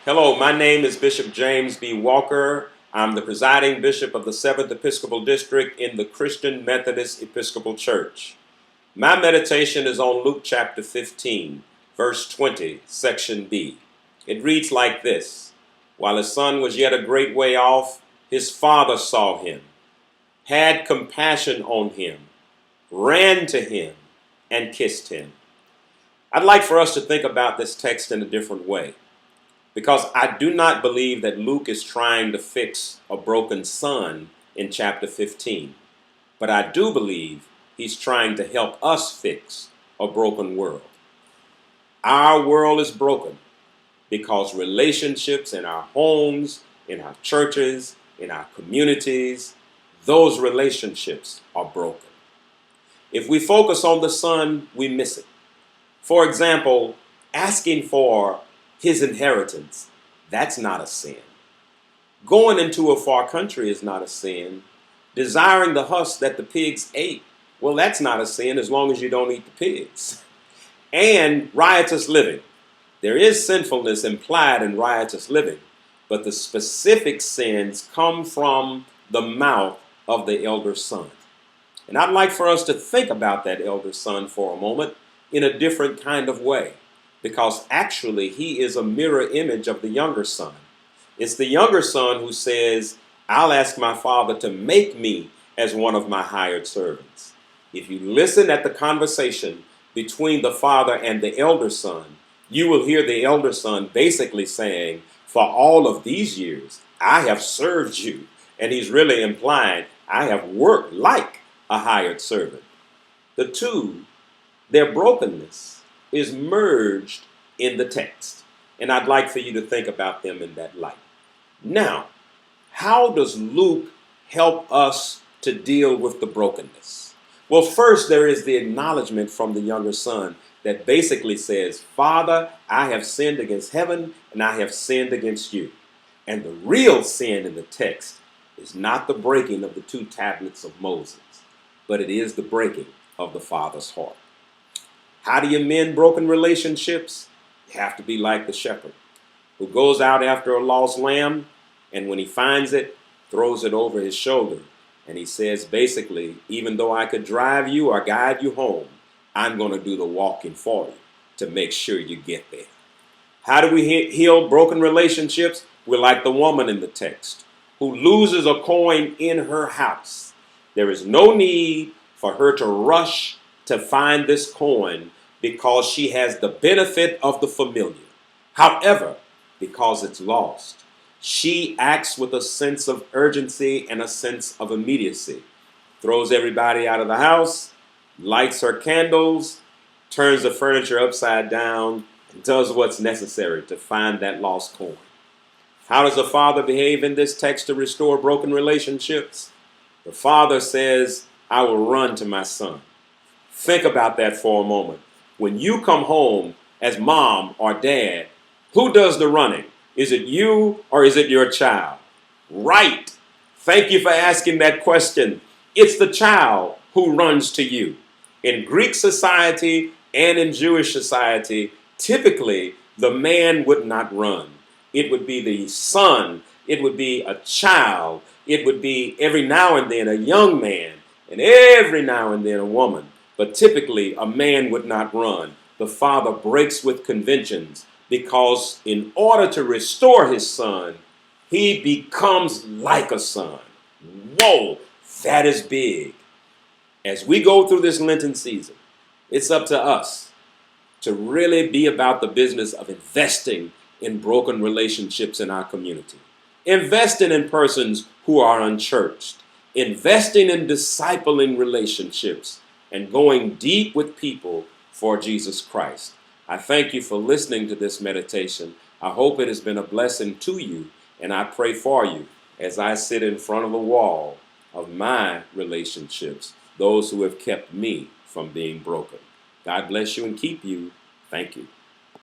Hello, my name is Bishop James B. Walker. I'm the presiding bishop of the 7th Episcopal District in the Christian Methodist Episcopal Church. My meditation is on Luke chapter 15, verse 20, section B. It reads like this: While his son was yet a great way off, his father saw him, had compassion on him, ran to him, and kissed him. I'd like for us to think about this text in a different way, because I do not believe that Luke is trying to fix a broken son in chapter 15. But I do believe he's trying to help us fix a broken world. Our world is broken because relationships in our homes, in our churches, in our communities, those relationships are broken. If we focus on the son, we miss it. For example, asking for his inheritance, that's not a sin. Going into a far country is not a sin. Desiring the husk that the pigs ate, well, that's not a sin as long as you don't eat the pigs. And riotous living. There is sinfulness implied in riotous living, but the specific sins come from the mouth of the elder son. And I'd like for us to think about that elder son for a moment in a different kind of way, because actually he is a mirror image of the younger son. It's the younger son who says, I'll ask my father to make me as one of my hired servants. If you listen at the conversation between the father and the elder son, you will hear the elder son basically saying, for all of these years, I have served you. And he's really implying, I have worked like a hired servant. The two, their brokenness is merged in the text. And I'd like for you to think about them in that light. Now, how does Luke help us to deal with the brokenness? Well, first, there is the acknowledgement from the younger son that basically says, Father, I have sinned against heaven and I have sinned against you. And the real sin in the text is not the breaking of the 2 tablets of Moses, but it is the breaking of the father's heart. How do you mend broken relationships? You have to be like the shepherd who goes out after a lost lamb, and when he finds it, throws it over his shoulder. And he says, basically, even though I could drive you or guide you home, I'm going to do the walking for you to make sure you get there. How do we heal broken relationships? We're like the woman in the text who loses a coin in her house. There is no need for her to rush to find this coin because she has the benefit of the familiar. However, because it's lost, she acts with a sense of urgency and a sense of immediacy. Throws everybody out of the house, lights her candles, turns the furniture upside down, and does what's necessary to find that lost coin. How does the father behave in this text to restore broken relationships? The father says, I will run to my son. Think about that for a moment. When you come home as mom or dad, who does the running? Is it you or is it your child? Right. Thank you for asking that question. It's the child who runs to you. In Greek society and in Jewish society, typically the man would not run. It would be the son. It would be a child. It would be every now and then a young man and every now and then a woman. But typically, a man would not run. The father breaks with conventions because in order to restore his son, he becomes like a son. Whoa, that is big. As we go through this Lenten season, it's up to us to really be about the business of investing in broken relationships in our community. Investing in persons who are unchurched. Investing in discipling relationships and going deep with people for Jesus Christ. I thank you for listening to this meditation. I hope it has been a blessing to you, and I pray for you as I sit in front of the wall of my relationships, those who have kept me from being broken. God bless you and keep you. Thank you.